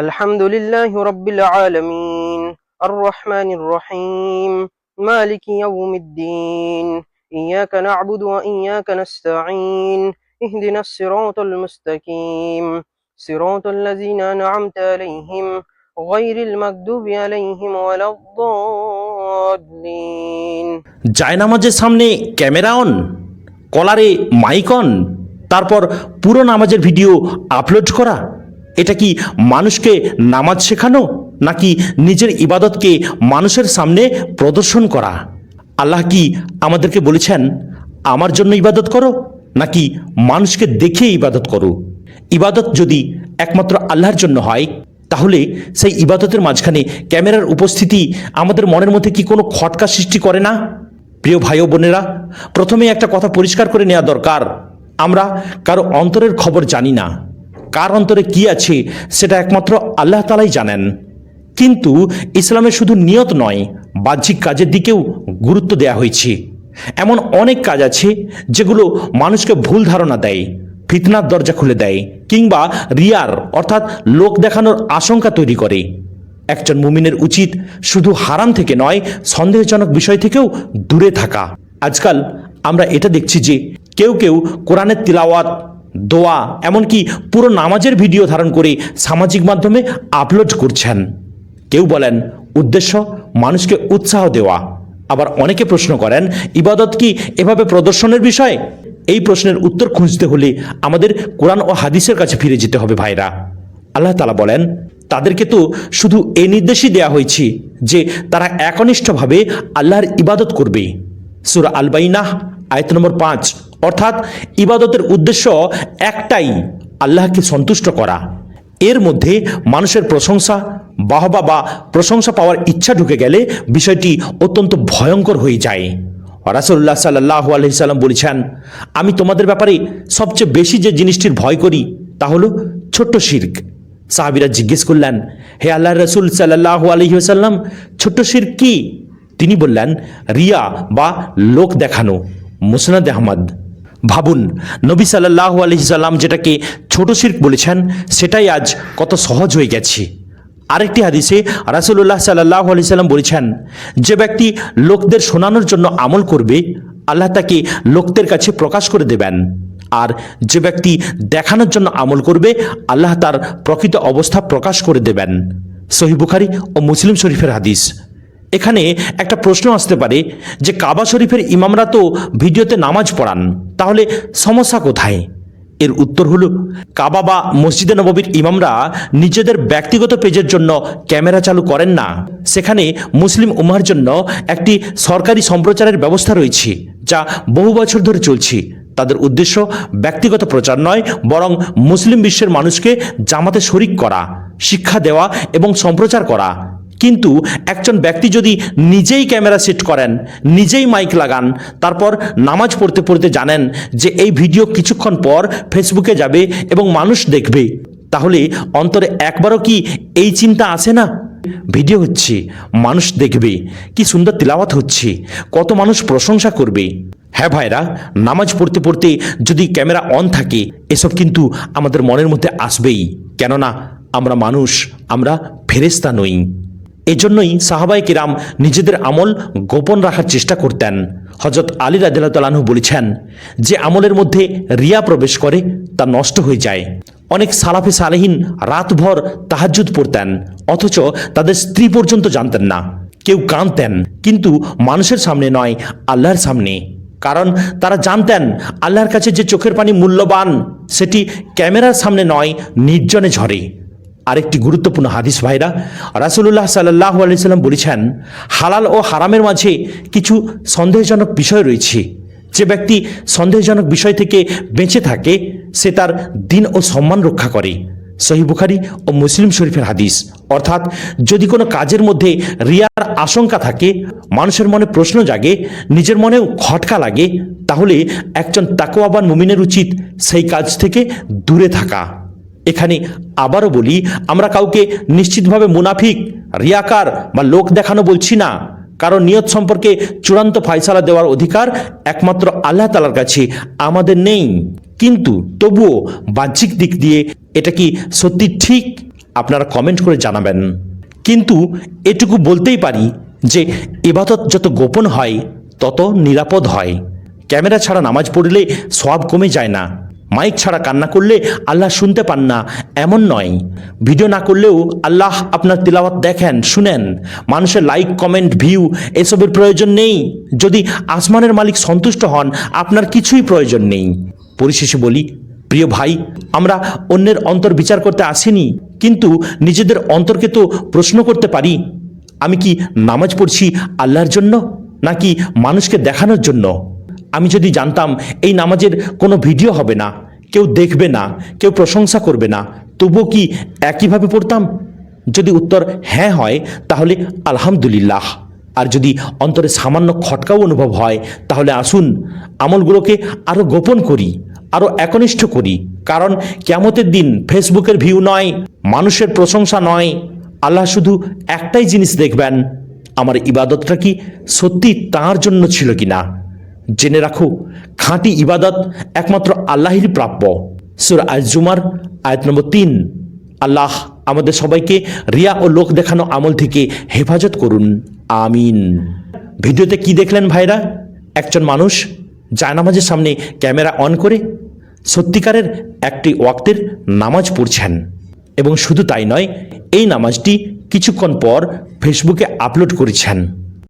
الحمد لله رب العالمين الرحمن الرحيم مالك يوم الدين إياك نعبد وإياك نستعين اهدنا الصراط المستقيم صراط الذين أنعمت عليهم غير المغضوب عليهم ولا الضالين। জায়নামাজের সামনে camera on, কলারে mic on, তারপর পুরো নামাজের ভিডিও আপলোড করা, এটা কি মানুষকে নামাজ শেখানো নাকি নিজের ইবাদতকে মানুষের সামনে প্রদর্শন করা? আল্লাহ কি আমাদেরকে বলেছেন আমার জন্য ইবাদত করো নাকি মানুষকে দেখে ইবাদত করো? ইবাদত যদি একমাত্র আল্লাহর জন্য হয় তাহলে সেই ইবাদতের মাঝখানে ক্যামেরার উপস্থিতি আমাদের মনের মধ্যে কি কোনো খটকা সৃষ্টি করে না? প্রিয় ভাই ও বোনেরা, প্রথমে একটা কথা পরিষ্কার করে নেওয়া দরকার, আমরা কারো অন্তরের খবর জানি না। কার অন্তরে কি আছে সেটা একমাত্র আল্লাহ তাআলাই জানেন। কিন্তু ইসলামে শুধু নিয়ত নয়, বাহ্যিক কাজের দিকেও গুরুত্ব দেওয়া হয়েছে। এমন অনেক কাজ আছে যেগুলো মানুষকে ভুল ধারণা দেয়, ফিতনার দরজা খুলে দেয়, কিংবা রিয়ার অর্থাৎ লোক দেখানোর আশঙ্কা তৈরি করে। একজন মুমিনের উচিত শুধু হারাম থেকে নয়, সন্দেহজনক বিষয় থেকেও দূরে থাকা। আজকাল আমরা এটা দেখছি যে কেউ কেউ কোরআনের তিলাওয়াত, দোয়া, এমনকি পুরো নামাজের ভিডিও ধারণ করে সামাজিক মাধ্যমে আপলোড করছেন। কেউ বলেন উদ্দেশ্য মানুষকে উৎসাহ দেওয়া, আবার অনেকে প্রশ্ন করেন ইবাদত কি এভাবে প্রদর্শনের বিষয়? এই প্রশ্নের উত্তর খুঁজতে হলে আমাদের কোরআন ও হাদিসের কাছে ফিরে যেতে হবে ভাইরা। আল্লাহ তাআলা বলেন তাদেরকে তো শুধু এই নির্দেশই দেয়া হয়েছে যে তারা একনিষ্ঠভাবে আল্লাহর ইবাদত করবে। সূরা আল বাইনাহ আয়াত নম্বর 5। অর্থাৎ ইবাদতের উদ্দেশ্য একটাই, আল্লাহকে সন্তুষ্ট করা। এর মধ্যে মানুষের প্রশংসা, বাহবা বা প্রশংসা পাওয়ার ইচ্ছা ঢুকে গেলে বিষয়টি অত্যন্ত ভয়ঙ্কর হয়ে যায়। রাসূলুল্লাহ সাল্লাল্লাহু আলাইহি সাল্লাম বলেছেন, আমি তোমাদের ব্যাপারে সবচেয়ে বেশি যে জিনিসটির ভয় করি তা হলো ছোট্ট শিরক। সাহাবীরা জিজ্ঞেস করলেন, হে আল্লাহর রাসূল সাল্লাল্লাহু আলাইহি ওয়াসাল্লাম, ছোট্ট শিরক কি? তিনি বললেন, রিয়া বা লোক দেখানো। মুসনাদ আহমদ। ভাবুন, নবী সাল্লাল্লাহু আলাইহি সাল্লাম যেটাকে ছোট শিরক বলেছেন সেটাই আজ কত সহজ হয়ে গেছে। আরেকটি হাদিসে রাসূলুল্লাহ সাল্লাল্লাহু আলাইহি সাল্লাম বলেছেন, যে ব্যক্তি লোকদের শোনানোর জন্য আমল করবে আল্লাহ তাকে লোকদের কাছে প্রকাশ করে দেবেন, আর যে ব্যক্তি দেখানোর জন্য আমল করবে আল্লাহ তার প্রকৃত অবস্থা প্রকাশ করে দেবেন। সহিহ বুখারী ও মুসলিম শরীফের হাদিস। এখানে একটা প্রশ্ন আসতে পারে যে কাবা শরীফের ইমামরা তো ভিডিওতে নামাজ পড়ান, তাহলে সমস্যা কোথায়? এর উত্তর হলো, কাবা বা মসজিদে নববীর ইমামরা নিজেদের ব্যক্তিগত পেজের জন্য ক্যামেরা চালু করেন না। সেখানে মুসলিম উম্মাহর জন্য একটি সরকারি সম্প্রচারের ব্যবস্থা রয়েছে, যা বহু বছর ধরে চলছে। তাদের উদ্দেশ্য ব্যক্তিগত প্রচার নয়, বরং মুসলিম বিশ্বের মানুষকে জামাতে শরিক করা, শিক্ষা দেওয়া এবং সম্প্রচার করা। কিন্তু একজন ব্যক্তি যদি নিজেই ক্যামেরা সেট করেন, নিজেই মাইক লাগান, তারপর নামাজ পড়তে পড়তে জানেন যে এই ভিডিও কিছুক্ষণ পর ফেসবুকে যাবে এবং মানুষ দেখবে, তাহলে অন্তরে একবারও কি এই চিন্তা আসে না? ভিডিও হচ্ছে, মানুষ দেখবে, কি সুন্দর তিলাওয়াত হচ্ছে, কত মানুষ প্রশংসা করবে। হ্যাঁ ভাইরা, নামাজ পড়তে পড়তে যদি ক্যামেরা অন থাকে এসব কিন্তু আমাদের মনের মধ্যে আসবেই, কেননা আমরা মানুষ, আমরা ফেরেশতা নই। এজন্যই সাহাবায়ে কিরাম নিজেদের আমল গোপন রাখার চেষ্টা করতেন। হযরত আলী রাদিয়াল্লাহু তাআলা আনহু বলেছেন, যে আমলের মধ্যে রিয়া প্রবেশ করে তা নষ্ট হয়ে যায়। অনেক সালাফে সালেহিন রাতভর তাহাজ্জুদ পড়তেন, অথচ তাদের স্ত্রী পর্যন্ত জানতেন না। কেউ কাঁদতেন, কিন্তু মানুষের সামনে নয়, আল্লাহর সামনে। কারণ তারা জানতেন আল্লাহর কাছে যে চোখের পানি মূল্যবান, সেটি ক্যামেরার সামনে নয়, নির্জনে ঝরে। আরেকটি গুরুত্বপূর্ণ হাদিস ভাইরা, রাসূলুল্লাহ সাল্লাল্লাহু আলাইহি সাল্লাম বলেছেন, হালাল ও হারামের মাঝে কিছু সন্দেহজনক বিষয় রয়েছে। যে ব্যক্তি সন্দেহজনক বিষয় থেকে বেঁচে থাকে সে তার দিন ও সম্মান রক্ষা করে। সহিহ বুখারী ও মুসলিম শরীফের হাদিস। অর্থাৎ যদি কোনো কাজের মধ্যে রিয়ার আশঙ্কা থাকে, মানুষের মনে প্রশ্ন জাগে, নিজের মনেও খটকা লাগে, তাহলে একজন তাকওয়াবান মুমিনের উচিত সেই কাজ থেকে দূরে থাকা। এখানে আবারও বলি, আমরা কাউকে নিশ্চিতভাবে মুনাফিক, রিয়াকার বা লোক দেখানো বলছি না। কারণ নিয়ত সম্পর্কে চূড়ান্ত ফয়সালা দেওয়ার অধিকার একমাত্র আল্লাহ তাআলার কাছে, আমাদের নেই। কিন্তু তবুও বাহ্যিক দিক দিয়ে এটা কি সত্যি ঠিক? আপনারা কমেন্ট করে জানাবেন। কিন্তু এটুকু বলতেই পারি যে ইবাদত যত গোপন হয় তত নিরাপদ হয়। ক্যামেরা ছাড়া নামাজ পড়লে সওয়াব কমে যায় না, মাইক ছাড়া কান্না করলে আল্লাহ শুনতে পান না এমন নয়, ভিডিও না করলেও আল্লাহ আপনার তিলাওয়াত দেখেন, শুনেন। মানুষের লাইক, কমেন্ট, ভিউ এসবের প্রয়োজন নেই। যদি আসমানের মালিক সন্তুষ্ট হন আপনার কিছুই প্রয়োজন নেই। পরিশেষে বলি, প্রিয় ভাই, আমরা অন্যের অন্তর বিচার করতে আসিনি, কিন্তু নিজেদের অন্তরকে তো প্রশ্ন করতে পারি, আমি কি নামাজ পড়ছি আল্লাহর জন্য নাকি মানুষকে দেখানোর জন্য? আমি যদি জানতাম এই নামাজের কোনো ভিডিও হবে না, কেউ দেখবে না, কেউ প্রশংসা করবে না, তবুও কি একইভাবে পড়তাম? যদি উত্তর হ্যাঁ হয় তাহলে আলহামদুলিল্লাহ। আর যদি অন্তরে সামান্য খটকাও অনুভব হয় তাহলে আসুন আমলগুলোকে আরও গোপন করি, আরও একনিষ্ঠ করি। কারণ কিয়ামতের দিন ফেসবুকের ভিউ নয়, মানুষের প্রশংসা নয়, আল্লাহ শুধু একটাই জিনিস দেখবেন, আমার ইবাদতটা কি সত্যি তাঁর জন্য ছিল কিনা। জেনে রাখো, খাঁটি ইবাদত একমাত্র আল্লাহরই প্রাপ্য। সূরা আজ-জুমার আয়াত নম্বর 3। আল্লাহ আমাদের সবাইকে রিয়া ও লোক দেখানো আমল থেকে হেফাজত করুন, আমিন। ভিডিওতে কি দেখলেন ভাইরা? একজন মানুষ জায়নামাজের সামনে ক্যামেরা অন করে সত্যিকারের একটি ওয়াক্তের নামাজ পড়ছেন, এবং শুধু তাই নয়, এই নামাজটি কিছুক্ষণ পর ফেসবুকে আপলোড করেছেন।